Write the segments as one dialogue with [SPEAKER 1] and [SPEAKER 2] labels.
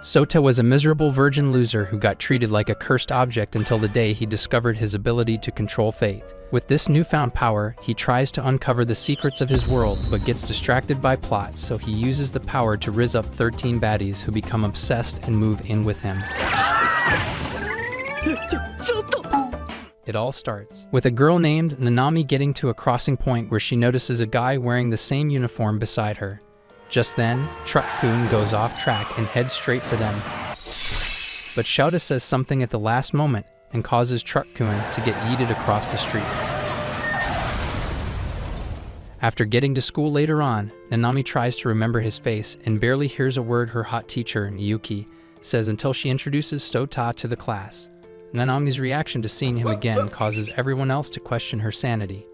[SPEAKER 1] Sota was a miserable virgin loser who got treated like a cursed object until the day he discovered his ability to control fate. With this newfound power, he tries to uncover the secrets of his world but gets distracted by plots, so he uses the power to rizz up 13 baddies who become obsessed and move in with him. It all starts with a girl named Nanami getting to a crossing point where she notices a guy wearing the same uniform beside her. Just then, Truck-kun goes off track and heads straight for them. But Shouta says something at the last moment and causes Truck-kun to get yeeted across the street. After getting to school later on, Nanami tries to remember his face and barely hears a word her hot teacher, Miyuki, says until she introduces Sota to the class. Nanami's reaction to seeing him again causes everyone else to question her sanity.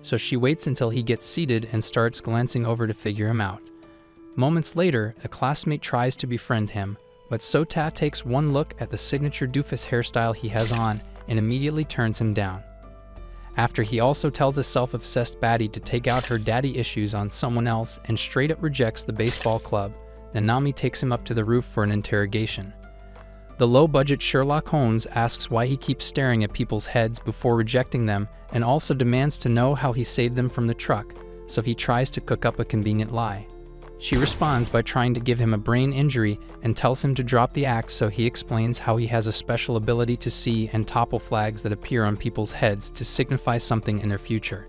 [SPEAKER 1] So she waits until he gets seated and starts glancing over to figure him out. Moments later, a classmate tries to befriend him, but Sota takes one look at the signature doofus hairstyle he has on and immediately turns him down. After he also tells a self-obsessed baddie to take out her daddy issues on someone else and straight up rejects the baseball club, Nanami takes him up to the roof for an interrogation. The low-budget Sherlock Holmes asks why he keeps staring at people's heads before rejecting them and also demands to know how he saved them from the truck, so he tries to cook up a convenient lie. She responds by trying to give him a brain injury and tells him to drop the act, so he explains how he has a special ability to see and topple flags that appear on people's heads to signify something in their future.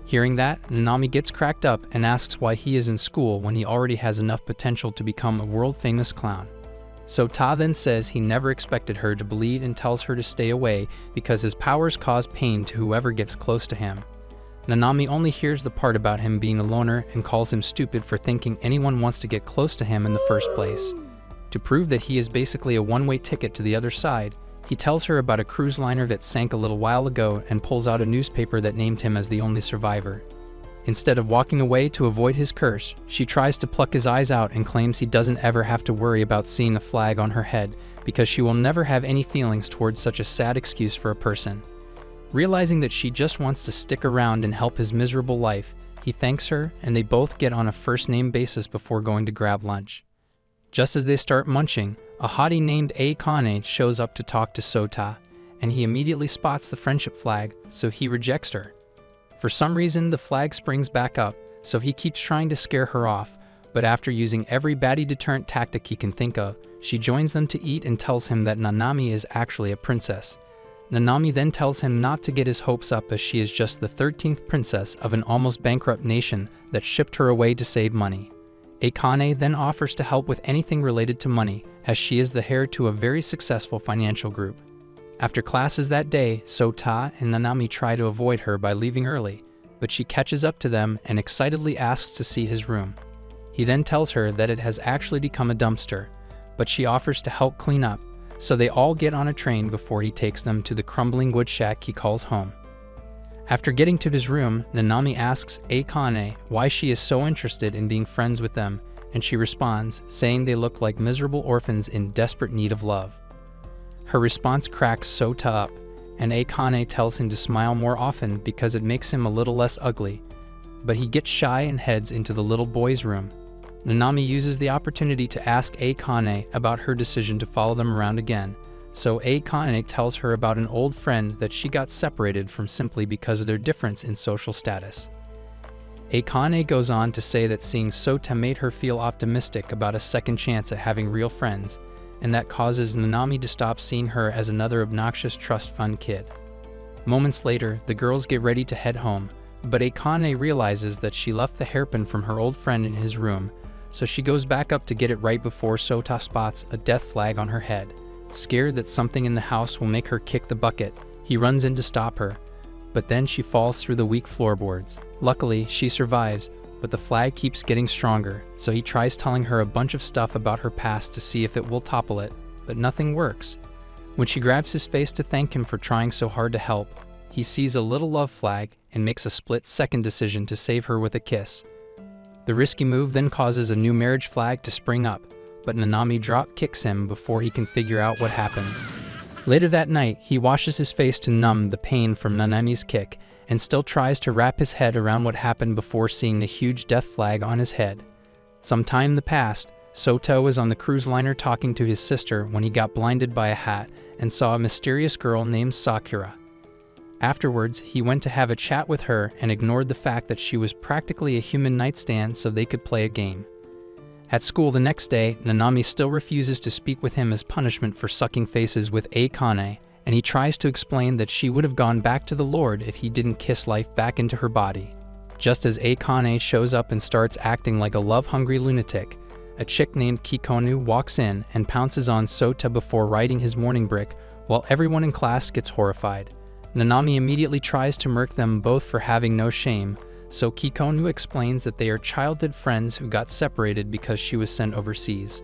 [SPEAKER 1] Hearing that, Nanami gets cracked up and asks why he is in school when he already has enough potential to become a world-famous clown. Sota then says he never expected her to believe and tells her to stay away because his powers cause pain to whoever gets close to him. Nanami only hears the part about him being a loner and calls him stupid for thinking anyone wants to get close to him in the first place. To prove that he is basically a one-way ticket to the other side, he tells her about a cruise liner that sank a little while ago and pulls out a newspaper that named him as the only survivor. Instead of walking away to avoid his curse, she tries to pluck his eyes out and claims he doesn't ever have to worry about seeing a flag on her head because she will never have any feelings towards such a sad excuse for a person. Realizing that she just wants to stick around and help his miserable life, he thanks her and they both get on a first-name basis before going to grab lunch. Just as they start munching, a hottie named Akane shows up to talk to Sota, and he immediately spots the friendship flag, so he rejects her. For some reason, the flag springs back up, so he keeps trying to scare her off, but after using every baddie deterrent tactic he can think of, she joins them to eat and tells him that Nanami is actually a princess. Nanami then tells him not to get his hopes up as she is just the 13th princess of an almost bankrupt nation that shipped her away to save money. Akane then offers to help with anything related to money, as she is the heir to a very successful financial group. After classes that day, Sota and Nanami try to avoid her by leaving early, but she catches up to them and excitedly asks to see his room. He then tells her that it has actually become a dumpster, but she offers to help clean up, so they all get on a train before he takes them to the crumbling wood shack he calls home. After getting to his room, Nanami asks Akane why she is so interested in being friends with them, and she responds, saying they look like miserable orphans in desperate need of love. Her response cracks Sota up, and Akane tells him to smile more often because it makes him a little less ugly, but he gets shy and heads into the little boy's room. Nanami uses the opportunity to ask Akane about her decision to follow them around again, so Akane tells her about an old friend that she got separated from simply because of their difference in social status. Akane goes on to say that seeing Sota made her feel optimistic about a second chance at having real friends, and that causes Nanami to stop seeing her as another obnoxious trust fund kid. Moments later, the girls get ready to head home, but Akane realizes that she left the hairpin from her old friend in his room, so she goes back up to get it right before Sota spots a death flag on her head. Scared that something in the house will make her kick the bucket, he runs in to stop her, but then she falls through the weak floorboards. Luckily, she survives, but the flag keeps getting stronger, so he tries telling her a bunch of stuff about her past to see if it will topple it, but nothing works. When she grabs his face to thank him for trying so hard to help, he sees a little love flag and makes a split-second decision to save her with a kiss. The risky move then causes a new marriage flag to spring up, but Nanami drop-kicks him before he can figure out what happened. Later that night, he washes his face to numb the pain from Nanami's kick and still tries to wrap his head around what happened before seeing the huge death flag on his head. Some time in the past, Sota was on the cruise liner talking to his sister when he got blinded by a hat and saw a mysterious girl named Sakura. Afterwards, he went to have a chat with her and ignored the fact that she was practically a human nightstand so they could play a game. At school the next day, Nanami still refuses to speak with him as punishment for sucking faces with Akane, and he tries to explain that she would have gone back to the Lord if he didn't kiss life back into her body. Just as Akane shows up and starts acting like a love-hungry lunatic, a chick named Kikonu walks in and pounces on Sota before riding his morning brick, while everyone in class gets horrified. Nanami immediately tries to murk them both for having no shame, so Kikonu explains that they are childhood friends who got separated because she was sent overseas.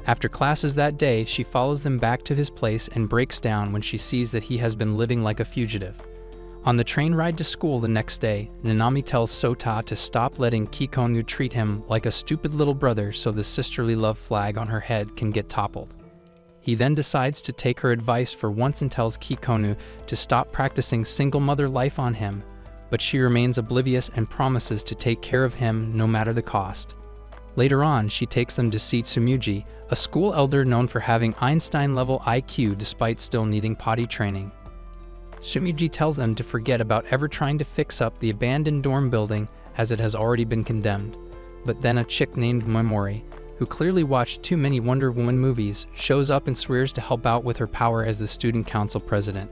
[SPEAKER 1] After classes that day, she follows them back to his place and breaks down when she sees that he has been living like a fugitive. On the train ride to school the next day, Nanami tells Sota to stop letting Kikonu treat him like a stupid little brother so the sisterly love flag on her head can get toppled. He then decides to take her advice for once and tells Kikonu to stop practicing single mother life on him, but she remains oblivious and promises to take care of him no matter the cost. Later on, she takes them to see Tsumuji, a school elder known for having Einstein-level IQ despite still needing potty training. Tsumuji tells them to forget about ever trying to fix up the abandoned dorm building as it has already been condemned. But then a chick named Momori, who clearly watched too many Wonder Woman movies, shows up and swears to help out with her power as the student council president.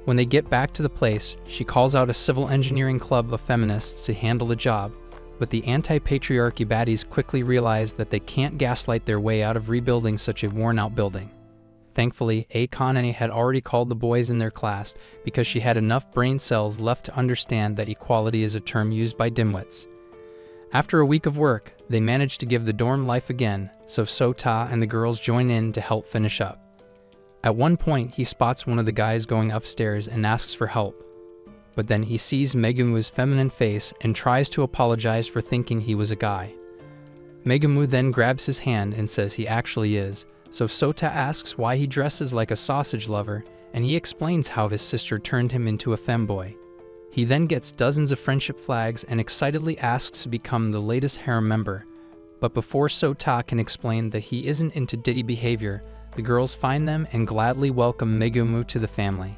[SPEAKER 1] When they get back to the place, she calls out a civil engineering club of feminists to handle the job, but the anti-patriarchy baddies quickly realize that they can't gaslight their way out of rebuilding such a worn-out building. Thankfully, Akane had already called the boys in their class because she had enough brain cells left to understand that equality is a term used by dimwits. After a week of work, they manage to give the dorm life again, so Sota and the girls join in to help finish up. At one point, he spots one of the guys going upstairs and asks for help, but then he sees Megumu's feminine face and tries to apologize for thinking he was a guy. Megumu then grabs his hand and says he actually is, so Sota asks why he dresses like a sausage lover, and he explains how his sister turned him into a femboy. He then gets dozens of friendship flags and excitedly asks to become the latest harem member, but before Sota can explain that he isn't into ditty behavior, the girls find them and gladly welcome Megumu to the family.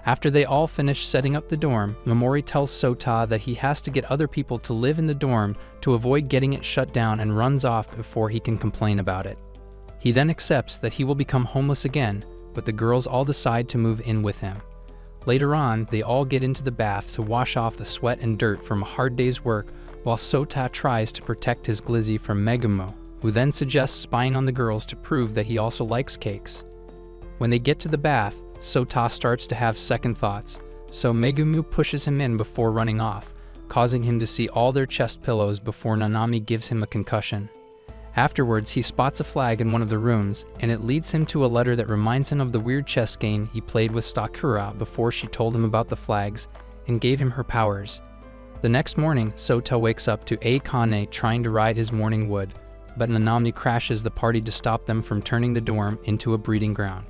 [SPEAKER 1] After they all finish setting up the dorm, Momori tells Sota that he has to get other people to live in the dorm to avoid getting it shut down and runs off before he can complain about it. He then accepts that he will become homeless again, but the girls all decide to move in with him. Later on, they all get into the bath to wash off the sweat and dirt from a hard day's work while Sota tries to protect his glizzy from Megumu, who then suggests spying on the girls to prove that he also likes cakes. When they get to the bath, Sota starts to have second thoughts, so Megumu pushes him in before running off, causing him to see all their chest pillows before Nanami gives him a concussion. Afterwards, he spots a flag in one of the rooms, and it leads him to a letter that reminds him of the weird chess game he played with Sakura before she told him about the flags and gave him her powers. The next morning, Sota wakes up to Akane trying to ride his morning wood, but Nanami crashes the party to stop them from turning the dorm into a breeding ground.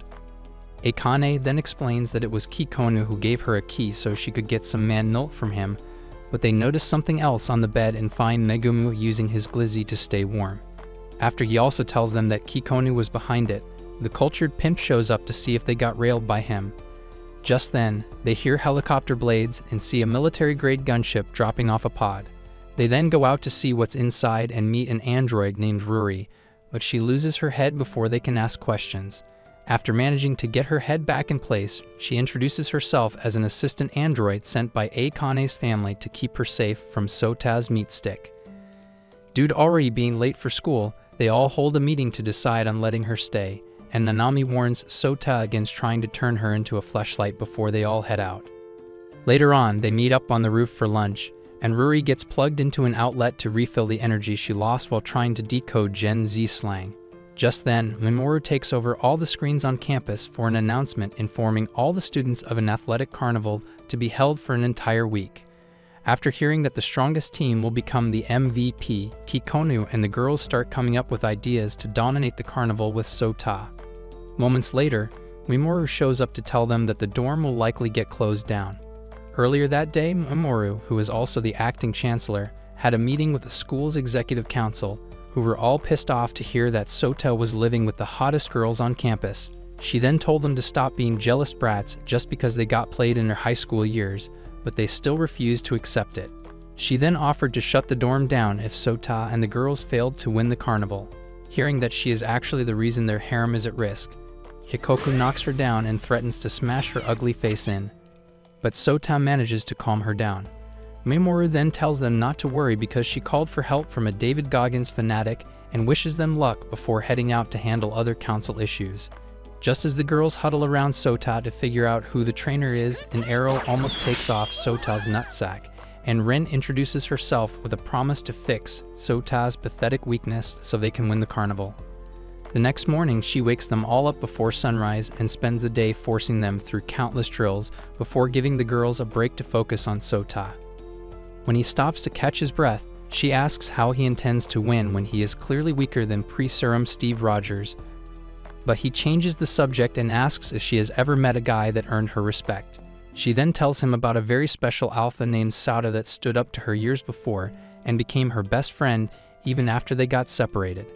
[SPEAKER 1] Akane then explains that it was Kikonu who gave her a key so she could get some man milk from him, but they notice something else on the bed and find Megumu using his glizzy to stay warm. After he also tells them that Kikonu was behind it, the cultured pimp shows up to see if they got railed by him. Just then, they hear helicopter blades and see a military-grade gunship dropping off a pod. They then go out to see what's inside and meet an android named Ruri, but she loses her head before they can ask questions. After managing to get her head back in place, she introduces herself as an assistant android sent by Akane's family to keep her safe from Sota's meat stick. Due to already being late for school, they all hold a meeting to decide on letting her stay, and Nanami warns Sota against trying to turn her into a fleshlight before they all head out. Later on, they meet up on the roof for lunch, and Ruri gets plugged into an outlet to refill the energy she lost while trying to decode Gen Z slang. Just then, Mamoru takes over all the screens on campus for an announcement informing all the students of an athletic carnival to be held for an entire week. After hearing that the strongest team will become the MVP, Kikonu and the girls start coming up with ideas to dominate the carnival with Sota. Moments later, Mamoru shows up to tell them that the dorm will likely get closed down. Earlier that day, Mamoru, who is also the acting chancellor, had a meeting with the school's executive council, who were all pissed off to hear that Sota was living with the hottest girls on campus. She then told them to stop being jealous brats just because they got played in their high school years, but they still refused to accept it. She then offered to shut the dorm down if Sota and the girls failed to win the carnival. Hearing that she is actually the reason their harem is at risk, Hikoku knocks her down and threatens to smash her ugly face in. But Sota manages to calm her down. Mamoru then tells them not to worry because she called for help from a David Goggins fanatic and wishes them luck before heading out to handle other council issues. Just as the girls huddle around Sota to figure out who the trainer is, an arrow almost takes off Sota's nutsack, and Rin introduces herself with a promise to fix Sota's pathetic weakness so they can win the carnival. The next morning, she wakes them all up before sunrise and spends the day forcing them through countless drills before giving the girls a break to focus on Sota. When he stops to catch his breath, she asks how he intends to win when he is clearly weaker than pre-serum Steve Rogers. But he changes the subject and asks if she has ever met a guy that earned her respect. She then tells him about a very special alpha named Sauda that stood up to her years before and became her best friend even after they got separated.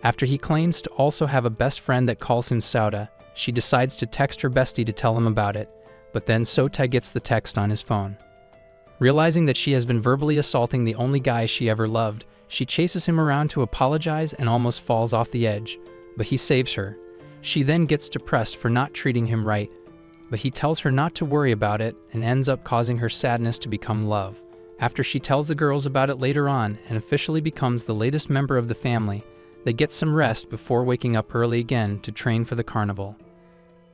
[SPEAKER 1] After he claims to also have a best friend that calls him Sauda, she decides to text her bestie to tell him about it, but then Sota gets the text on his phone. Realizing that she has been verbally assaulting the only guy she ever loved, she chases him around to apologize and almost falls off the edge, but he saves her. She then gets depressed for not treating him right, but he tells her not to worry about it and ends up causing her sadness to become love. After she tells the girls about it later on and officially becomes the latest member of the family, they get some rest before waking up early again to train for the carnival.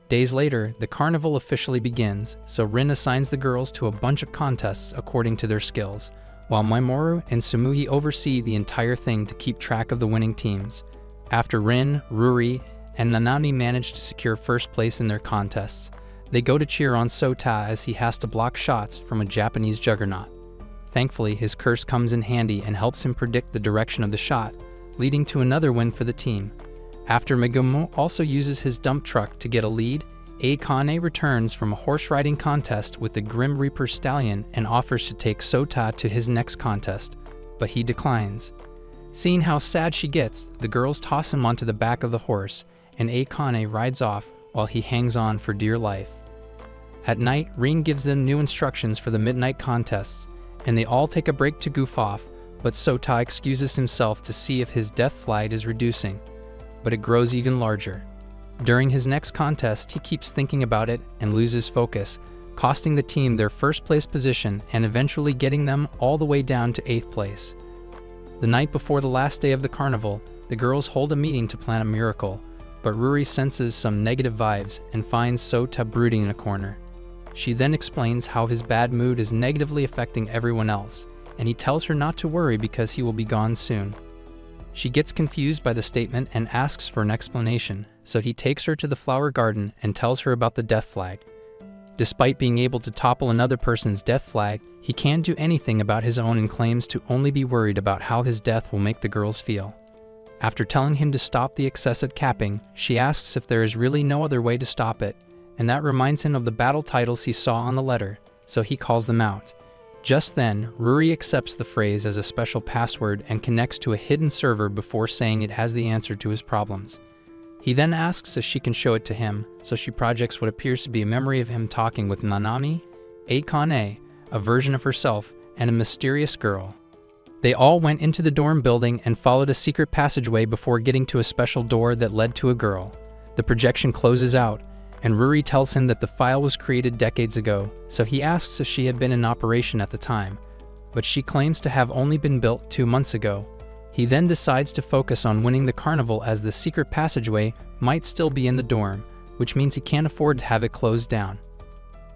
[SPEAKER 1] Days later, the carnival officially begins, so Rin assigns the girls to a bunch of contests according to their skills, while Mamoru and Sumugi oversee the entire thing to keep track of the winning teams. After Rin, Ruri, and Nanami manage to secure first place in their contests, they go to cheer on Sota as he has to block shots from a Japanese juggernaut. Thankfully, his curse comes in handy and helps him predict the direction of the shot, leading to another win for the team. After Megumo also uses his dump truck to get a lead, Akane returns from a horse riding contest with the Grim Reaper stallion and offers to take Sota to his next contest, but he declines. Seeing how sad she gets, the girls toss him onto the back of the horse, and Akane rides off while he hangs on for dear life. At night, Rin gives them new instructions for the midnight contests, and they all take a break to goof off, but Sota excuses himself to see if his death flag is reducing, but it grows even larger. During his next contest, he keeps thinking about it and loses focus, costing the team their first place position and eventually getting them all the way down to 8th place. The night before the last day of the carnival, the girls hold a meeting to plan a miracle, but Ruri senses some negative vibes and finds Sota brooding in a corner. She then explains how his bad mood is negatively affecting everyone else, and he tells her not to worry because he will be gone soon. She gets confused by the statement and asks for an explanation, so he takes her to the flower garden and tells her about the death flag. Despite being able to topple another person's death flag, he can't do anything about his own and claims to only be worried about how his death will make the girls feel. After telling him to stop the excessive capping, she asks if there is really no other way to stop it, and that reminds him of the battle titles he saw on the letter, so he calls them out. Just then, Ruri accepts the phrase as a special password and connects to a hidden server before saying it has the answer to his problems. He then asks if she can show it to him, so she projects what appears to be a memory of him talking with Nanami, Akane, a version of herself, and a mysterious girl. They all went into the dorm building and followed a secret passageway before getting to a special door that led to a girl. The projection closes out, and Ruri tells him that the file was created decades ago, so he asks if she had been in operation at the time, but she claims to have only been built 2 months ago. He then decides to focus on winning the carnival as the secret passageway might still be in the dorm, which means he can't afford to have it closed down.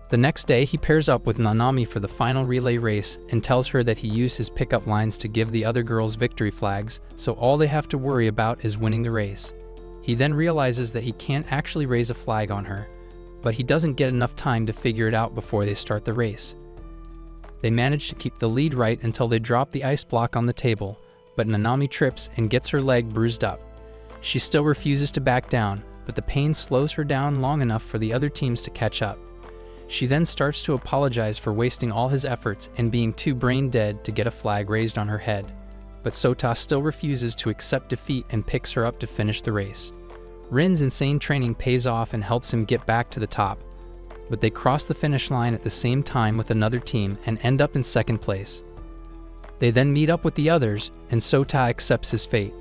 [SPEAKER 1] The next day, he pairs up with Nanami for the final relay race and tells her that he used his pickup lines to give the other girls victory flags, so all they have to worry about is winning the race. He then realizes that he can't actually raise a flag on her, but he doesn't get enough time to figure it out before they start the race. They manage to keep the lead right until they drop the ice block on the table, but Nanami trips and gets her leg bruised up. She still refuses to back down, but the pain slows her down long enough for the other teams to catch up. She then starts to apologize for wasting all his efforts and being too brain dead to get a flag raised on her head. but Sota still refuses to accept defeat and picks her up to finish the race. Rin's insane training pays off and helps him get back to the top, but they cross the finish line at the same time with another team and end up in second place. They then meet up with the others, and Sota accepts his fate.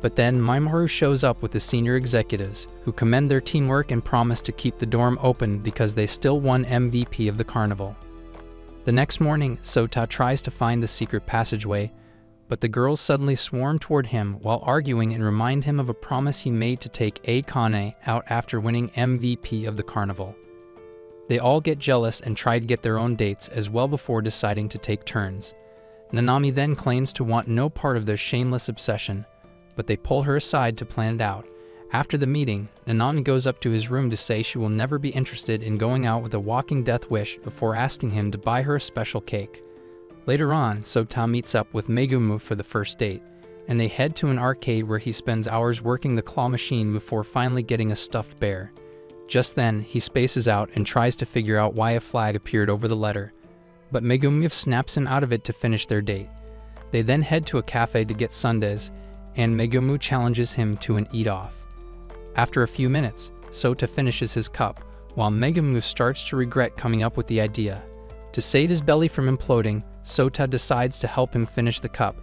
[SPEAKER 1] But then Maimoru shows up with the senior executives, who commend their teamwork and promise to keep the dorm open because they still won MVP of the carnival. The next morning, Sota tries to find the secret passageway, but the girls suddenly swarm toward him while arguing and remind him of a promise he made to take Akane out after winning MVP of the carnival. They all get jealous and try to get their own dates as well before deciding to take turns. Nanami then claims to want no part of their shameless obsession, but they pull her aside to plan it out. After the meeting, Nanami goes up to his room to say she will never be interested in going out with a walking death wish before asking him to buy her a special cake. Later on, Sota meets up with Megumu for the first date, and they head to an arcade where he spends hours working the claw machine before finally getting a stuffed bear. Just then, he spaces out and tries to figure out why a flag appeared over the letter, but Megumu snaps him out of it to finish their date. They then head to a cafe to get sundaes, and Megumu challenges him to an eat-off. After a few minutes, Sota finishes his cup, while Megumu starts to regret coming up with the idea. To save his belly from imploding, Sota decides to help him finish the cup,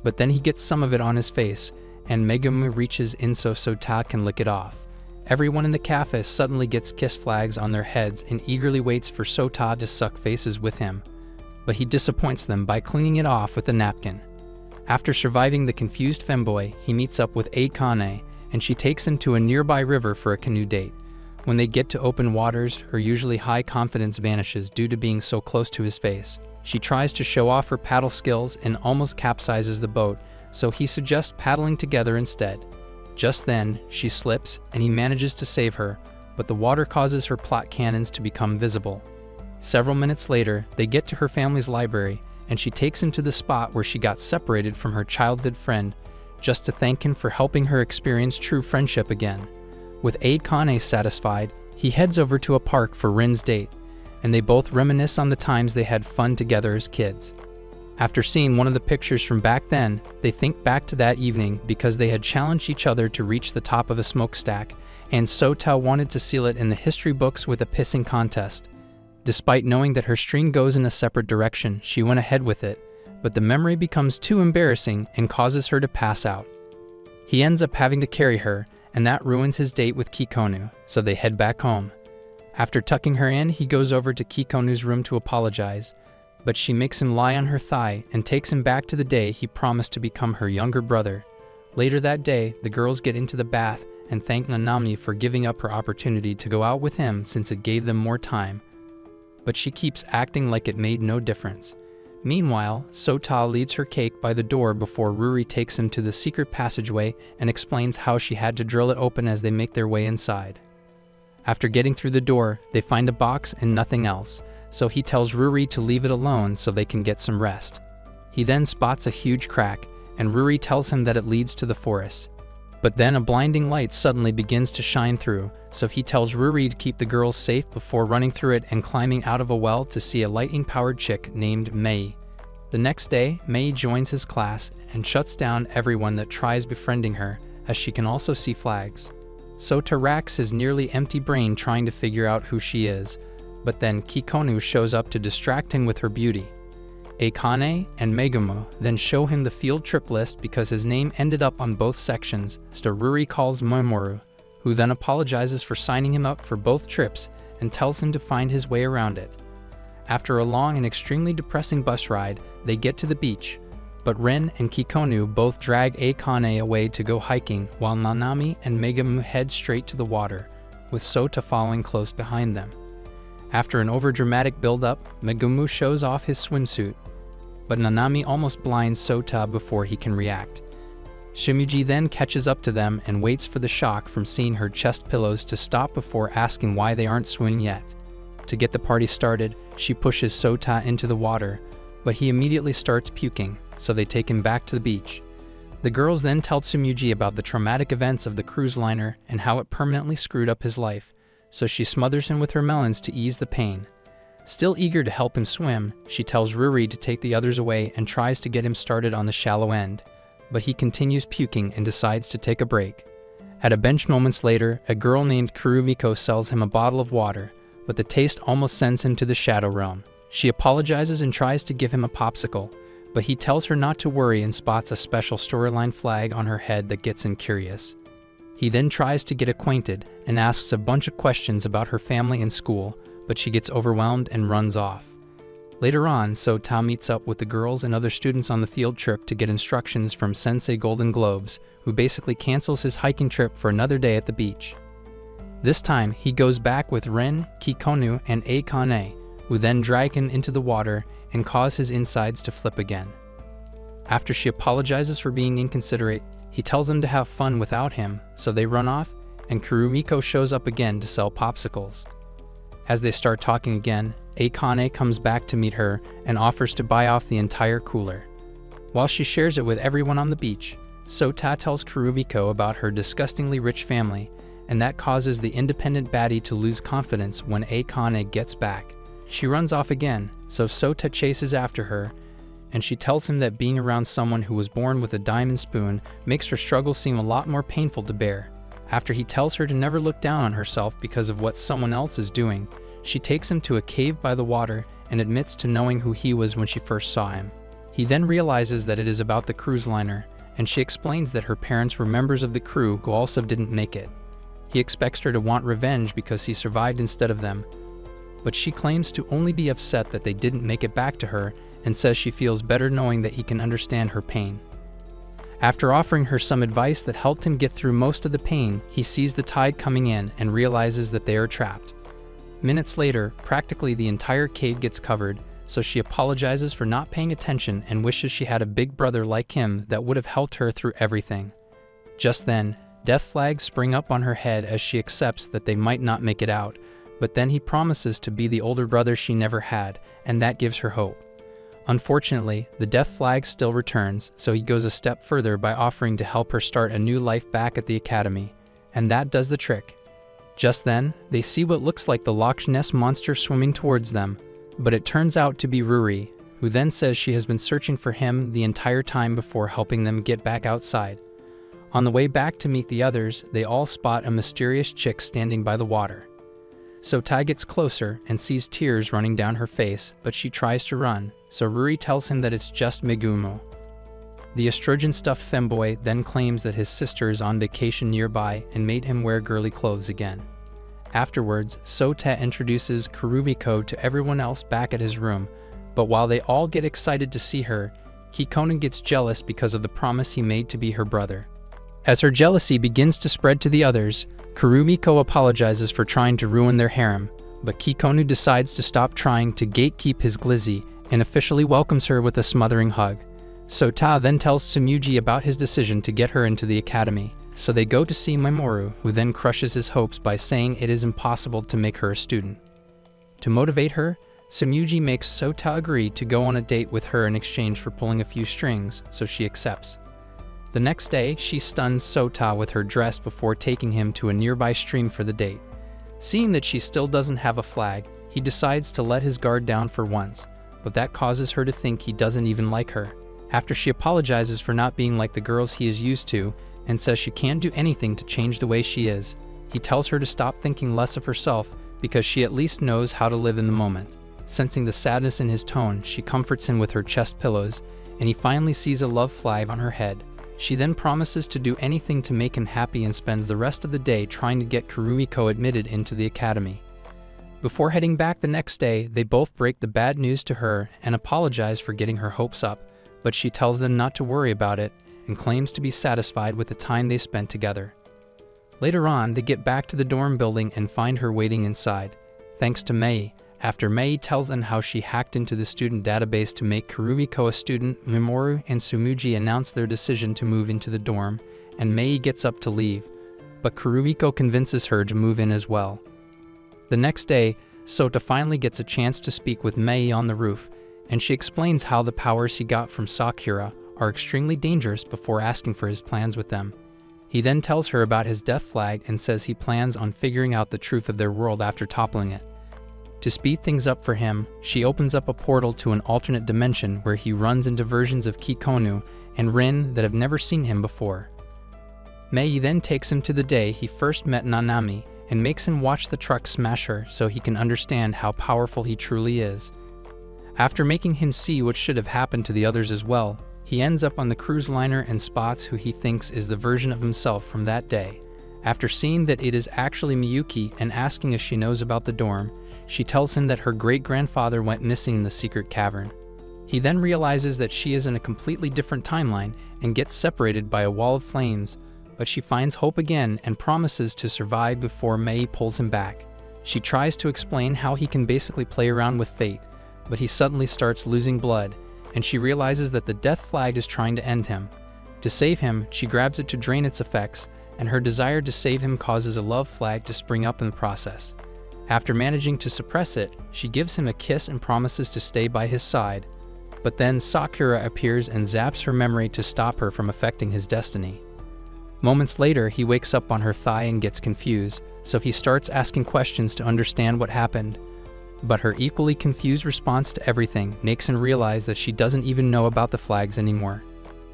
[SPEAKER 1] but then he gets some of it on his face, and Megumu reaches in so Sota can lick it off. Everyone in the cafe suddenly gets kiss flags on their heads and eagerly waits for Sota to suck faces with him, but he disappoints them by cleaning it off with a napkin. After surviving the confused femboy, he meets up with Akane, and she takes him to a nearby river for a canoe date. When they get to open waters, her usually high confidence vanishes due to being so close to his face. She tries to show off her paddle skills and almost capsizes the boat, so he suggests paddling together instead. Just then, she slips and he manages to save her, but the water causes her plot cannons to become visible. Several minutes later, they get to her family's library, and she takes him to the spot where she got separated from her childhood friend, just to thank him for helping her experience true friendship again. With Akane satisfied, he heads over to a park for Rin's date, and they both reminisce on the times they had fun together as kids. After seeing one of the pictures from back then, they think back to that evening because they had challenged each other to reach the top of a smokestack, and Sota wanted to seal it in the history books with a pissing contest. Despite knowing that her stream goes in a separate direction, she went ahead with it, but the memory becomes too embarrassing and causes her to pass out. He ends up having to carry her, and that ruins his date with Kikonu, so they head back home. After tucking her in, he goes over to Kikonu's room to apologize, but she makes him lie on her thigh and takes him back to the day he promised to become her younger brother. Later that day, the girls get into the bath and thank Nanami for giving up her opportunity to go out with him since it gave them more time. But she keeps acting like it made no difference. Meanwhile, Sota leads her cake by the door before Ruri takes him to the secret passageway and explains how she had to drill it open as they make their way inside. After getting through the door, they find a box and nothing else, so he tells Ruri to leave it alone so they can get some rest. He then spots a huge crack, and Ruri tells him that it leads to the forest. But then a blinding light suddenly begins to shine through, so he tells Ruri to keep the girls safe before running through it and climbing out of a well to see a lightning-powered chick named Mei. The next day, Mei joins his class and shuts down everyone that tries befriending her, as she can also see flags. Sota racks his nearly empty brain trying to figure out who she is, but then Kikonu shows up to distract him with her beauty. Akane and Megumu then show him the field trip list because his name ended up on both sections, so Ruri calls Maimoru, who then apologizes for signing him up for both trips and tells him to find his way around it. After a long and extremely depressing bus ride, they get to the beach, but Rin and Kikonu both drag Akane away to go hiking while Nanami and Megumu head straight to the water, with Sota following close behind them. After an overdramatic build-up, Megumu shows off his swimsuit, but Nanami almost blinds Sota before he can react. Shimichi then catches up to them and waits for the shock from seeing her chest pillows to stop before asking why they aren't swimming yet. To get the party started, she pushes Sota into the water, but he immediately starts puking, so they take him back to the beach. The girls then tell Tsumugi about the traumatic events of the cruise liner and how it permanently screwed up his life, so she smothers him with her melons to ease the pain. Still eager to help him swim, she tells Ruri to take the others away and tries to get him started on the shallow end. but he continues puking and decides to take a break. At a bench moments later, a girl named Kurumiko sells him a bottle of water, but the taste almost sends him to the shadow realm. She apologizes and tries to give him a popsicle, but he tells her not to worry and spots a special storyline flag on her head that gets him curious. He then tries to get acquainted and asks a bunch of questions about her family and school, but she gets overwhelmed and runs off. Later on, Sota meets up with the girls and other students on the field trip to get instructions from Sensei Golden Globes, who basically cancels his hiking trip for another day at the beach. This time, he goes back with Ren, Kikonu, and Akane, who then drag him into the water and cause his insides to flip again. After she apologizes for being inconsiderate, he tells them to have fun without him, so they run off, and Kurumiko shows up again to sell popsicles. As they start talking again, Akane comes back to meet her and offers to buy off the entire cooler. While she shares it with everyone on the beach, Sota tells Kurumiko about her disgustingly rich family, and that causes the independent baddie to lose confidence when Akane gets back. She runs off again, so Sota chases after her, and she tells him that being around someone who was born with a diamond spoon makes her struggle seem a lot more painful to bear. After he tells her to never look down on herself because of what someone else is doing, she takes him to a cave by the water and admits to knowing who he was when she first saw him. He then realizes that it is about the cruise liner, and she explains that her parents were members of the crew who also didn't make it. He expects her to want revenge because he survived instead of them, but she claims to only be upset that they didn't make it back to her and says she feels better knowing that he can understand her pain. After offering her some advice that helped him get through most of the pain, he sees the tide coming in and realizes that they are trapped. Minutes later, practically the entire cave gets covered, so she apologizes for not paying attention and wishes she had a big brother like him that would have helped her through everything. Just then, death flags spring up on her head as she accepts that they might not make it out, but then he promises to be the older brother she never had, and that gives her hope. Unfortunately, the death flag still returns, so he goes a step further by offering to help her start a new life back at the academy, and that does the trick. Just then, they see what looks like the Loch Ness monster swimming towards them, but it turns out to be Ruri, who then says she has been searching for him the entire time before helping them get back outside. On the way back to meet the others, they all spot a mysterious chick standing by the water. Sota gets closer and sees tears running down her face, but she tries to run, so Ruri tells him that it's just Megumo. The estrogen-stuffed femboy then claims that his sister is on vacation nearby and made him wear girly clothes again. Afterwards, Sota introduces Kurumiko to everyone else back at his room, but while they all get excited to see her, Kikonu gets jealous because of the promise he made to be her brother. As her jealousy begins to spread to the others, Kurumiko apologizes for trying to ruin their harem, but Kikonu decides to stop trying to gatekeep his glizzy and officially welcomes her with a smothering hug. Sota then tells Tsumugi about his decision to get her into the academy, so they go to see Mamoru, who then crushes his hopes by saying it is impossible to make her a student. To motivate her, Tsumugi makes Sota agree to go on a date with her in exchange for pulling a few strings, so she accepts. The next day, she stuns Sota with her dress before taking him to a nearby stream for the date. Seeing that she still doesn't have a flag, he decides to let his guard down for once, but that causes her to think he doesn't even like her. After she apologizes for not being like the girls he is used to and says she can't do anything to change the way she is, he tells her to stop thinking less of herself because she at least knows how to live in the moment. Sensing the sadness in his tone, she comforts him with her chest pillows, and he finally sees a love flag on her head. She then promises to do anything to make him happy and spends the rest of the day trying to get Kurumiko admitted into the academy. Before heading back the next day, they both break the bad news to her and apologize for getting her hopes up, but she tells them not to worry about it and claims to be satisfied with the time they spent together. Later on, they get back to the dorm building and find her waiting inside, thanks to Mei. After Mei tells them how she hacked into the student database to make Kurumiko a student, Mamoru and Tsumugi announce their decision to move into the dorm, and Mei gets up to leave, but Kurumiko convinces her to move in as well. The next day, Sota finally gets a chance to speak with Mei on the roof, and she explains how the powers he got from Sakura are extremely dangerous before asking for his plans with them. He then tells her about his death flag and says he plans on figuring out the truth of their world after toppling it. To speed things up for him, she opens up a portal to an alternate dimension where he runs into versions of Kikonu and Rin that have never seen him before. Mei then takes him to the day he first met Nanami and makes him watch the truck smash her so he can understand how powerful he truly is. After making him see what should have happened to the others as well, he ends up on the cruise liner and spots who he thinks is the version of himself from that day. After seeing that it is actually Miyuki and asking if she knows about the dorm, she tells him that her great-grandfather went missing in the secret cavern. He then realizes that she is in a completely different timeline and gets separated by a wall of flames, but she finds hope again and promises to survive before Mei pulls him back. She tries to explain how he can basically play around with fate, but he suddenly starts losing blood, and she realizes that the death flag is trying to end him. To save him, she grabs it to drain its effects, and her desire to save him causes a love flag to spring up in the process. After managing to suppress it, she gives him a kiss and promises to stay by his side. But then Sakura appears and zaps her memory to stop her from affecting his destiny. Moments later, he wakes up on her thigh and gets confused, so he starts asking questions to understand what happened. But her equally confused response to everything makes him realize that she doesn't even know about the flags anymore.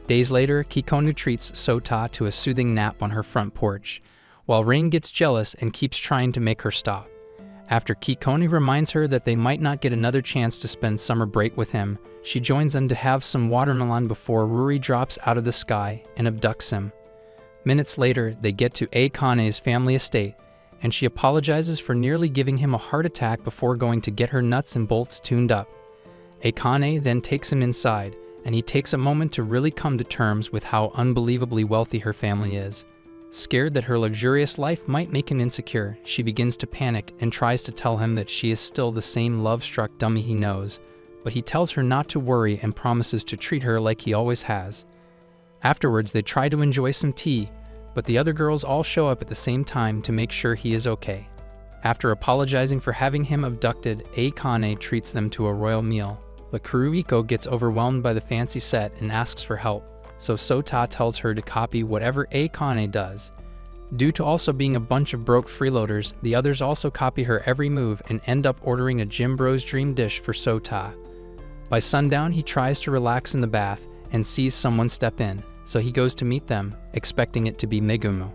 [SPEAKER 1] Days later, Kikonu treats Sota to a soothing nap on her front porch, while Rain gets jealous and keeps trying to make her stop. After Kikonu reminds her that they might not get another chance to spend summer break with him, she joins them to have some watermelon before Ruri drops out of the sky and abducts him. Minutes later, they get to Akane's family estate, and she apologizes for nearly giving him a heart attack before going to get her nuts and bolts tuned up. Akane then takes him inside, and he takes a moment to really come to terms with how unbelievably wealthy her family is. Scared that her luxurious life might make him insecure, she begins to panic and tries to tell him that she is still the same love-struck dummy he knows, but he tells her not to worry and promises to treat her like he always has. Afterwards, they try to enjoy some tea, but the other girls all show up at the same time to make sure he is okay. After apologizing for having him abducted, Akane treats them to a royal meal, but Kuruiko gets overwhelmed by the fancy set and asks for help, so Sota tells her to copy whatever Akane does. Due to also being a bunch of broke freeloaders, the others also copy her every move and end up ordering a Gym Bros dream dish for Sota. By sundown, he tries to relax in the bath and sees someone step in, so he goes to meet them, expecting it to be Megumu.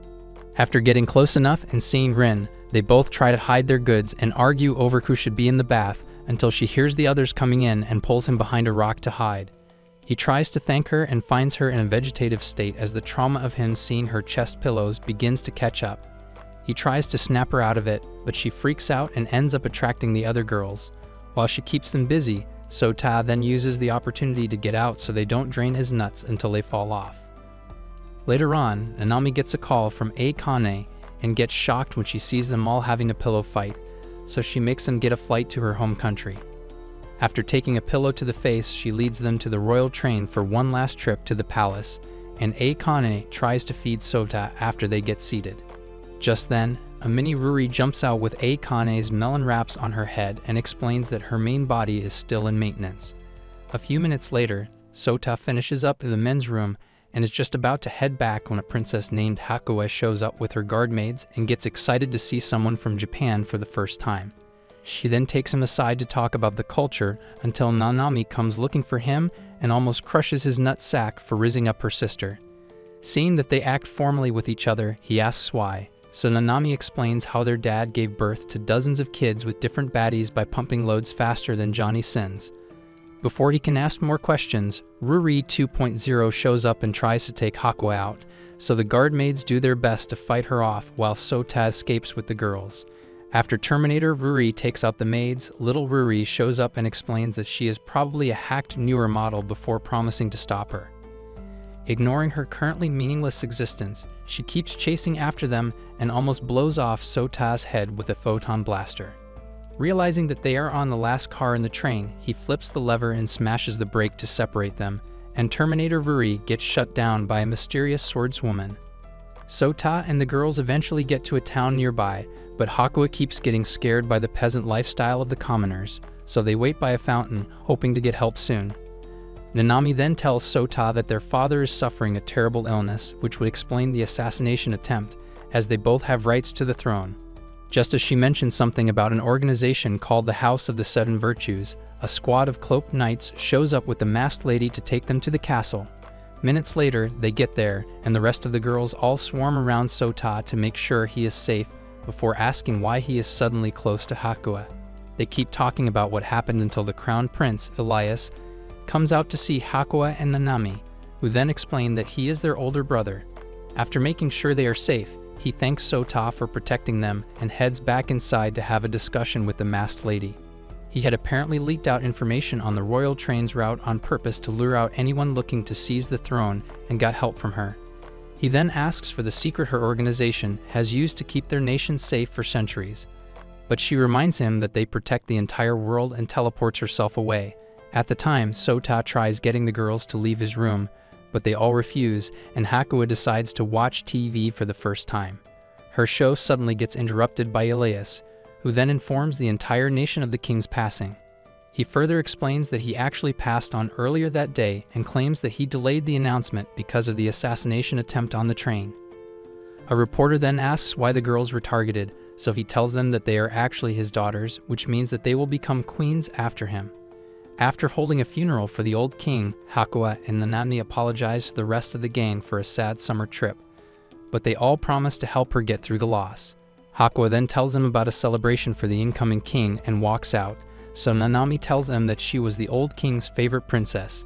[SPEAKER 1] After getting close enough and seeing Rin, they both try to hide their goods and argue over who should be in the bath until she hears the others coming in and pulls him behind a rock to hide. He tries to thank her and finds her in a vegetative state as the trauma of him seeing her chest pillows begins to catch up. He tries to snap her out of it, but she freaks out and ends up attracting the other girls. While she keeps them busy, Sota then uses the opportunity to get out so they don't drain his nuts until they fall off. Later on, Nanami gets a call from Akane and gets shocked when she sees them all having a pillow fight, so she makes them get a flight to her home country. After taking a pillow to the face, she leads them to the royal train for one last trip to the palace, and Akane tries to feed Sota after they get seated. Just then, a mini Ruri jumps out with Akane's melon wraps on her head and explains that her main body is still in maintenance. A few minutes later, Sota finishes up in the men's room and is just about to head back when a princess named Hakue shows up with her guard maids and gets excited to see someone from Japan for the first time. She then takes him aside to talk about the culture until Nanami comes looking for him and almost crushes his nutsack for rizzing up her sister. Seeing that they act formally with each other, he asks why, so Nanami explains how their dad gave birth to dozens of kids with different baddies by pumping loads faster than Johnny Sins. Before he can ask more questions, Ruri 2.0 shows up and tries to take Hakue out, so the guard maids do their best to fight her off while Sota escapes with the girls. After Terminator Ruri takes out the maids, little Ruri shows up and explains that she is probably a hacked newer model before promising to stop her. Ignoring her currently meaningless existence, she keeps chasing after them and almost blows off Sota's head with a photon blaster. Realizing that they are on the last car in the train, he flips the lever and smashes the brake to separate them, and Terminator Ruri gets shut down by a mysterious swordswoman. Sota and the girls eventually get to a town nearby, but Hakue keeps getting scared by the peasant lifestyle of the commoners, so they wait by a fountain, hoping to get help soon. Nanami then tells Sota that their father is suffering a terrible illness, which would explain the assassination attempt, as they both have rights to the throne. Just as she mentions something about an organization called the House of the Seven Virtues, a squad of cloaked knights shows up with the masked lady to take them to the castle. Minutes later, they get there, and the rest of the girls all swarm around Sota to make sure he is safe before asking why he is suddenly close to Hakuya. They keep talking about what happened until the crown prince, Elias, comes out to see Hakuya and Nanami, who then explain that he is their older brother. After making sure they are safe, he thanks Sota for protecting them and heads back inside to have a discussion with the masked lady. He had apparently leaked out information on the royal train's route on purpose to lure out anyone looking to seize the throne and got help from her. He then asks for the secret her organization has used to keep their nation safe for centuries. But she reminds him that they protect the entire world and teleports herself away. At the time, Sota tries getting the girls to leave his room, but they all refuse, and Hakuya decides to watch TV for the first time. Her show suddenly gets interrupted by Elias, who then informs the entire nation of the king's passing. He further explains that he actually passed on earlier that day and claims that he delayed the announcement because of the assassination attempt on the train. A reporter then asks why the girls were targeted, so he tells them that they are actually his daughters, which means that they will become queens after him. After holding a funeral for the old king, Hakuya and Nanami apologize to the rest of the gang for a sad summer trip, but they all promise to help her get through the loss. Hakuya then tells them about a celebration for the incoming king and walks out, so Nanami tells them that she was the old king's favorite princess.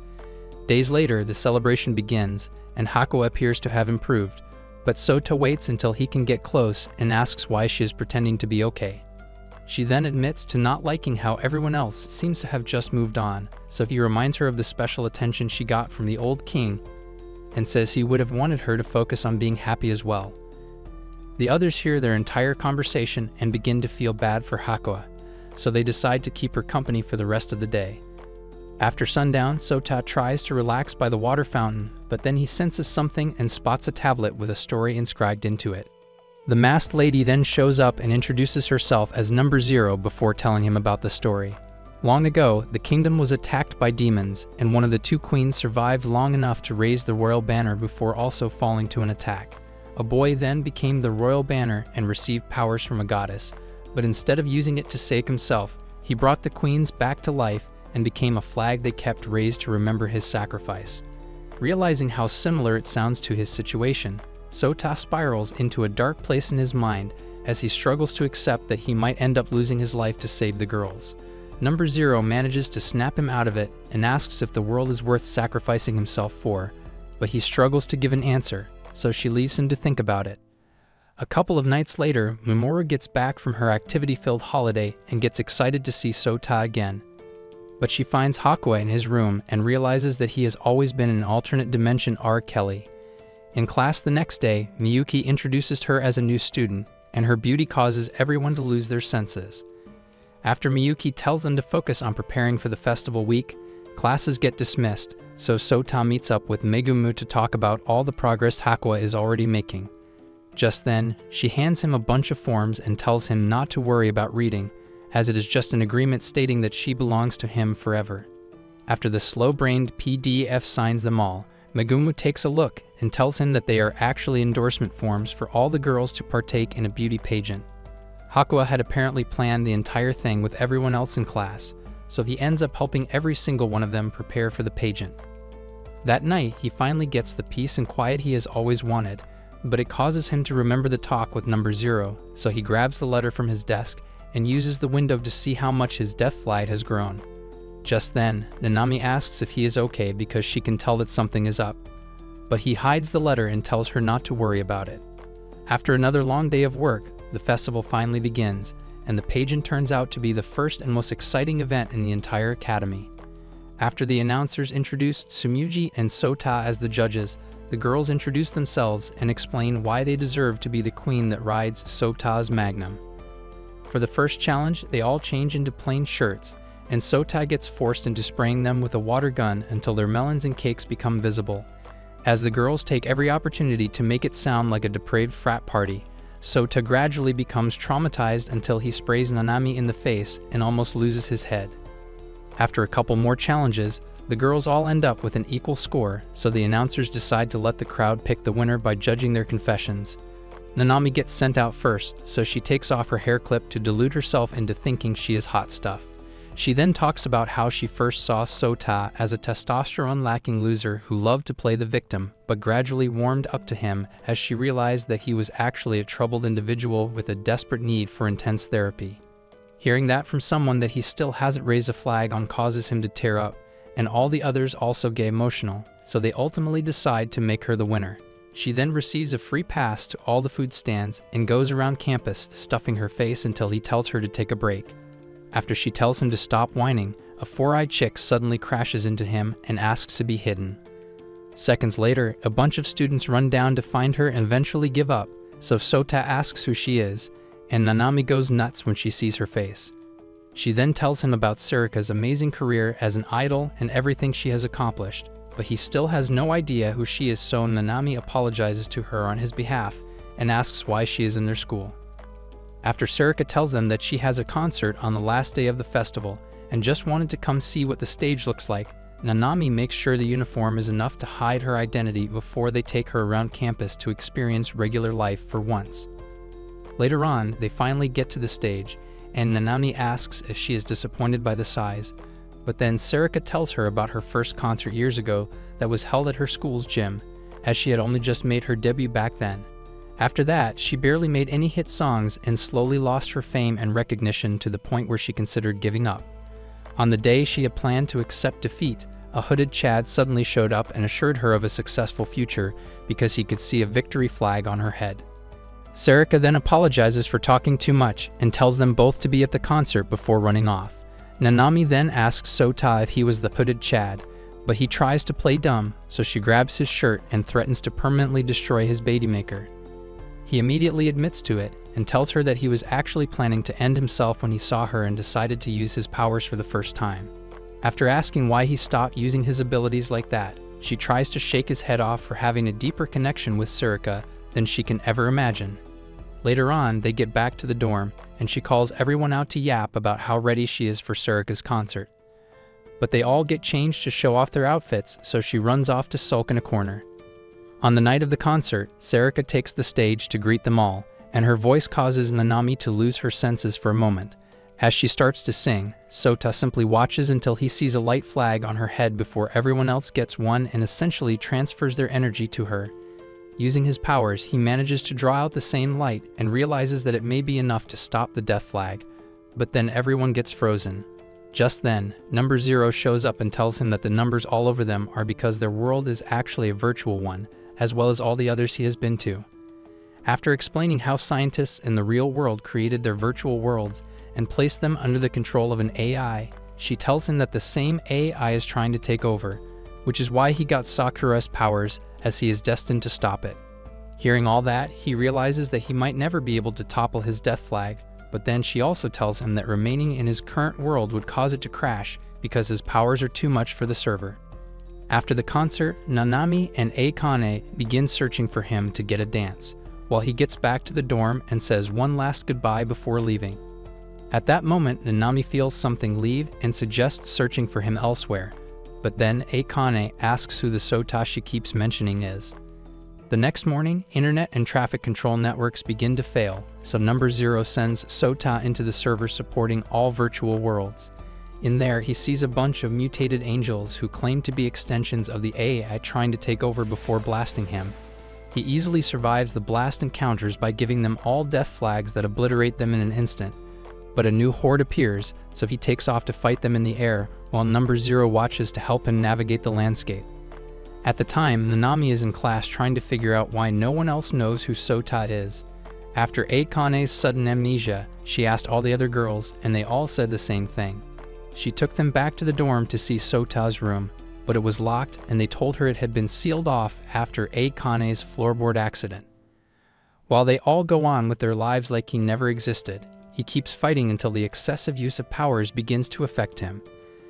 [SPEAKER 1] Days later, the celebration begins, and Hakuya appears to have improved, but Sota waits until he can get close and asks why she is pretending to be okay. She then admits to not liking how everyone else seems to have just moved on, so he reminds her of the special attention she got from the old king and says he would have wanted her to focus on being happy as well. The others hear their entire conversation and begin to feel bad for Hakuya, so they decide to keep her company for the rest of the day. After sundown, Sota tries to relax by the water fountain, but then he senses something and spots a tablet with a story inscribed into it. The masked lady then shows up and introduces herself as Number 0 before telling him about the story. Long ago, the kingdom was attacked by demons, and one of the two queens survived long enough to raise the royal banner before also falling to an attack. A boy then became the royal banner and received powers from a goddess, but instead of using it to save himself, he brought the queens back to life and became a flag they kept raised to remember his sacrifice. Realizing how similar it sounds to his situation, Sota spirals into a dark place in his mind as he struggles to accept that he might end up losing his life to save the girls. Number 0 manages to snap him out of it and asks if the world is worth sacrificing himself for, but he struggles to give an answer, so she leaves him to think about it. A couple of nights later, Mamoru gets back from her activity-filled holiday and gets excited to see Sota again. But she finds Hakuya in his room and realizes that he has always been in an alternate dimension R. Kelly. In class the next day, Miyuki introduces her as a new student, and her beauty causes everyone to lose their senses. After Miyuki tells them to focus on preparing for the festival week, classes get dismissed, so Sota meets up with Megumu to talk about all the progress Hakuya is already making. Just then, she hands him a bunch of forms and tells him not to worry about reading, as it is just an agreement stating that she belongs to him forever. After the slow-brained PDF signs them all, Megumu takes a look and tells him that they are actually endorsement forms for all the girls to partake in a beauty pageant. Hakuya had apparently planned the entire thing with everyone else in class, so he ends up helping every single one of them prepare for the pageant. That night, he finally gets the peace and quiet he has always wanted, but it causes him to remember the talk with Number 0, so he grabs the letter from his desk and uses the window to see how much his death flight has grown. Just then, Nanami asks if he is okay because she can tell that something is up, but he hides the letter and tells her not to worry about it. After another long day of work, the festival finally begins, and the pageant turns out to be the first and most exciting event in the entire academy. After the announcers introduced Tsumugi and Sota as the judges, the girls introduce themselves and explain why they deserve to be the queen that rides Sota's magnum. For the first challenge, they all change into plain shirts, and Sota gets forced into spraying them with a water gun until their melons and cakes become visible. As the girls take every opportunity to make it sound like a depraved frat party, Sota gradually becomes traumatized until he sprays Nanami in the face and almost loses his head. After a couple more challenges, the girls all end up with an equal score, so the announcers decide to let the crowd pick the winner by judging their confessions. Nanami gets sent out first, so she takes off her hair clip to delude herself into thinking she is hot stuff. She then talks about how she first saw Sota as a testosterone-lacking loser who loved to play the victim, but gradually warmed up to him as she realized that he was actually a troubled individual with a desperate need for intense therapy. Hearing that from someone that he still hasn't raised a flag on causes him to tear up, and all the others also get emotional, so they ultimately decide to make her the winner. She then receives a free pass to all the food stands and goes around campus stuffing her face until he tells her to take a break. After she tells him to stop whining, a four-eyed chick suddenly crashes into him and asks to be hidden. Seconds later, a bunch of students run down to find her and eventually give up, so Sota asks who she is, and Nanami goes nuts when she sees her face. She then tells him about Sarika's amazing career as an idol and everything she has accomplished, but he still has no idea who she is, so Nanami apologizes to her on his behalf and asks why she is in their school. After Sarika tells them that she has a concert on the last day of the festival and just wanted to come see what the stage looks like, Nanami makes sure the uniform is enough to hide her identity before they take her around campus to experience regular life for once. Later on, they finally get to the stage, and Nanami asks if she is disappointed by the size, but then Sarika tells her about her first concert years ago that was held at her school's gym, as she had only just made her debut back then. After that, she barely made any hit songs and slowly lost her fame and recognition to the point where she considered giving up. On the day she had planned to accept defeat, a hooded Chad suddenly showed up and assured her of a successful future because he could see a victory flag on her head. Sarika then apologizes for talking too much and tells them both to be at the concert before running off. Nanami then asks Sota if he was the hooded Chad, but he tries to play dumb, so she grabs his shirt and threatens to permanently destroy his baby maker. He immediately admits to it and tells her that he was actually planning to end himself when he saw her and decided to use his powers for the first time. After asking why he stopped using his abilities like that, she tries to shake his head off for having a deeper connection with Sarika than she can ever imagine. Later on, they get back to the dorm, and she calls everyone out to yap about how ready she is for Sarika's concert. But they all get changed to show off their outfits, so she runs off to sulk in a corner. On the night of the concert, Sarika takes the stage to greet them all, and her voice causes Nanami to lose her senses for a moment. As she starts to sing, Sota simply watches until he sees a light flag on her head before everyone else gets one and essentially transfers their energy to her. Using his powers, he manages to draw out the same light and realizes that it may be enough to stop the death flag, but then everyone gets frozen. Just then, number 0 shows up and tells him that the numbers all over them are because their world is actually a virtual one, as well as all the others he has been to. After explaining how scientists in the real world created their virtual worlds and placed them under the control of an AI, she tells him that the same AI is trying to take over, which is why he got Sakura's powers, as he is destined to stop it. Hearing all that, he realizes that he might never be able to topple his death flag, but then she also tells him that remaining in his current world would cause it to crash because his powers are too much for the server. After the concert, Nanami and Akane begin searching for him to get a dance, while he gets back to the dorm and says one last goodbye before leaving. At that moment, Nanami feels something leave and suggests searching for him elsewhere, but then Akane asks who the Sota she keeps mentioning is. The next morning, internet and traffic control networks begin to fail, so number 0 sends Sota into the server supporting all virtual worlds. In there, he sees a bunch of mutated angels who claim to be extensions of the AI trying to take over before blasting him. He easily survives the blast encounters by giving them all death flags that obliterate them in an instant. But a new horde appears, so he takes off to fight them in the air, while number 0 watches to help him navigate the landscape. At the time, Nanami is in class trying to figure out why no one else knows who Sota is. After Akane's sudden amnesia, she asked all the other girls, and they all said the same thing. She took them back to the dorm to see Sota's room, but it was locked and they told her it had been sealed off after Akane's floorboard accident. While they all go on with their lives like he never existed, he keeps fighting until the excessive use of powers begins to affect him.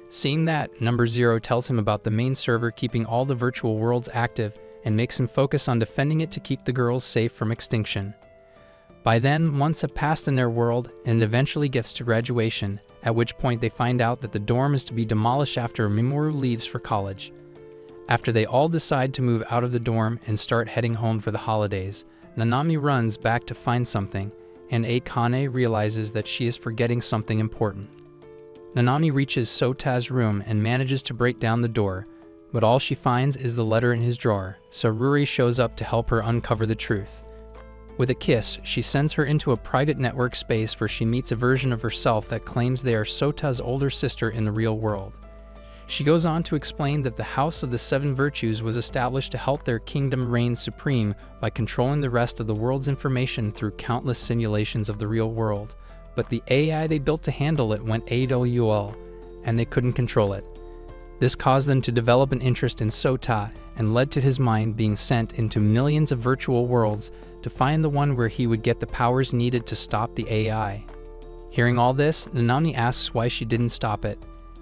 [SPEAKER 1] Seeing that, number 0 tells him about the main server keeping all the virtual worlds active and makes him focus on defending it to keep the girls safe from extinction. By then, months have passed in their world, and it eventually gets to graduation, at which point they find out that the dorm is to be demolished after Mimoru leaves for college. After they all decide to move out of the dorm and start heading home for the holidays, Nanami runs back to find something, and Akane realizes that she is forgetting something important. Nanami reaches Sota's room and manages to break down the door, but all she finds is the letter in his drawer, so Ruri shows up to help her uncover the truth. With a kiss, she sends her into a private network space where she meets a version of herself that claims they are Sota's older sister in the real world. She goes on to explain that the House of the Seven Virtues was established to help their kingdom reign supreme by controlling the rest of the world's information through countless simulations of the real world, but the AI they built to handle it went AWOL, and they couldn't control it. This caused them to develop an interest in Sota and led to his mind being sent into millions of virtual worlds to find the one where he would get the powers needed to stop the AI. Hearing all this, Nanami asks why she didn't stop it,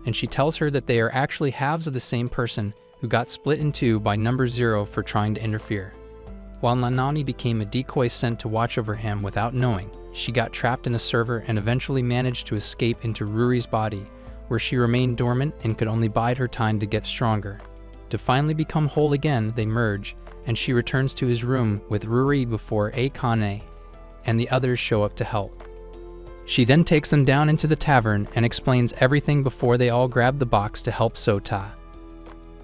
[SPEAKER 1] and she tells her that they are actually halves of the same person who got split in two by number 0 for trying to interfere. While Nanami became a decoy sent to watch over him without knowing, she got trapped in a server and eventually managed to escape into Ruri's body, where she remained dormant and could only bide her time to get stronger. To finally become whole again, they merge, and she returns to his room with Ruri before Akane and the others show up to help. She then takes them down into the tavern and explains everything before they all grab the box to help Sota.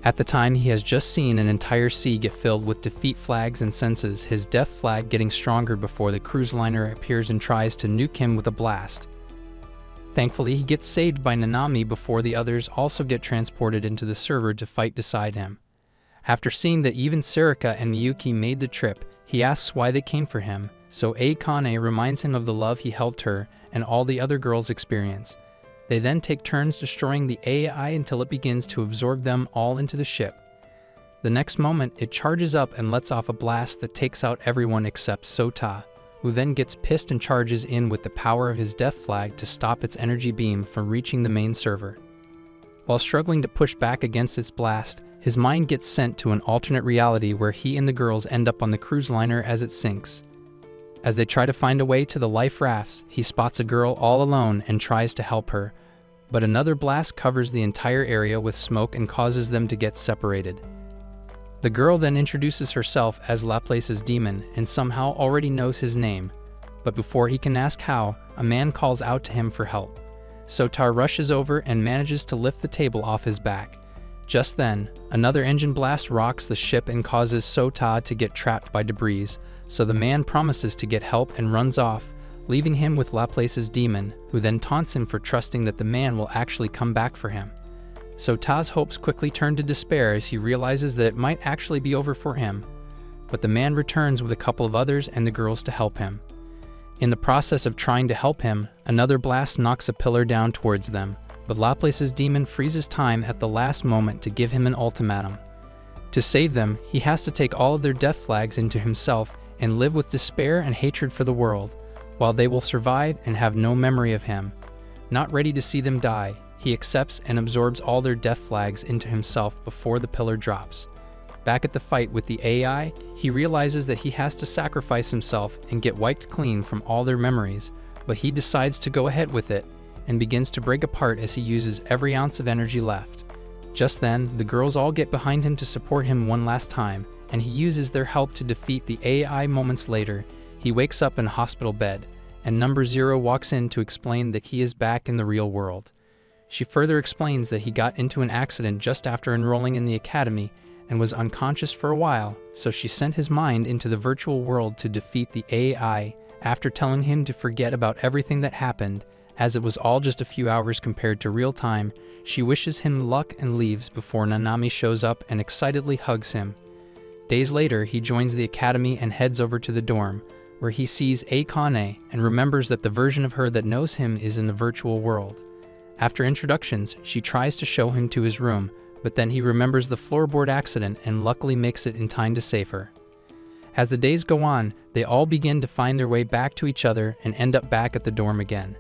[SPEAKER 1] At the time, he has just seen an entire sea get filled with defeat flags and senses his death flag getting stronger before the cruise liner appears and tries to nuke him with a blast. Thankfully, he gets saved by Nanami before the others also get transported into the server to fight beside him. After seeing that even Sarika and Miyuki made the trip, he asks why they came for him, so Akane reminds him of the love he helped her and all the other girls experience. They then take turns destroying the AI until it begins to absorb them all into the ship. The next moment, it charges up and lets off a blast that takes out everyone except Sota, who then gets pissed and charges in with the power of his death flag to stop its energy beam from reaching the main server. While struggling to push back against its blast, his mind gets sent to an alternate reality where he and the girls end up on the cruise liner as it sinks. As they try to find a way to the life rafts, he spots a girl all alone and tries to help her, but another blast covers the entire area with smoke and causes them to get separated. The girl then introduces herself as Laplace's demon and somehow already knows his name, but before he can ask how, a man calls out to him for help. Sota rushes over and manages to lift the table off his back. Just then, another engine blast rocks the ship and causes Sota to get trapped by debris, so the man promises to get help and runs off, leaving him with Laplace's demon, who then taunts him for trusting that the man will actually come back for him. Sota's hopes quickly turn to despair as he realizes that it might actually be over for him, but the man returns with a couple of others and the girls to help him. In the process of trying to help him, another blast knocks a pillar down towards them, but Laplace's demon freezes time at the last moment to give him an ultimatum. To save them, he has to take all of their death flags into himself and live with despair and hatred for the world, while they will survive and have no memory of him. Not ready to see them die, he accepts and absorbs all their death flags into himself before the pillar drops. Back at the fight with the AI, he realizes that he has to sacrifice himself and get wiped clean from all their memories, but he decides to go ahead with it and begins to break apart as he uses every ounce of energy left. Just then, the girls all get behind him to support him one last time, and he uses their help to defeat the AI. Moments later, he wakes up in a hospital bed, and number 0 walks in to explain that he is back in the real world. She further explains that he got into an accident just after enrolling in the academy and was unconscious for a while, so she sent his mind into the virtual world to defeat the AI after telling him to forget about everything that happened, as it was all just a few hours compared to real time. She wishes him luck and leaves before Nanami shows up and excitedly hugs him. Days later, he joins the academy and heads over to the dorm, where he sees Akane and remembers that the version of her that knows him is in the virtual world. After introductions, she tries to show him to his room, but then he remembers the floorboard accident and luckily makes it in time to save her. As the days go on, they all begin to find their way back to each other and end up back at the dorm again.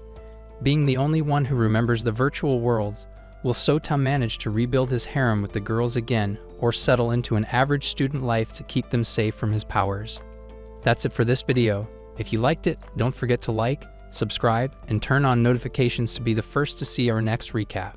[SPEAKER 1] Being the only one who remembers the virtual worlds, will Sota manage to rebuild his harem with the girls again or settle into an average student life to keep them safe from his powers? That's it for this video. If you liked it, don't forget to like, subscribe, and turn on notifications to be the first to see our next recap.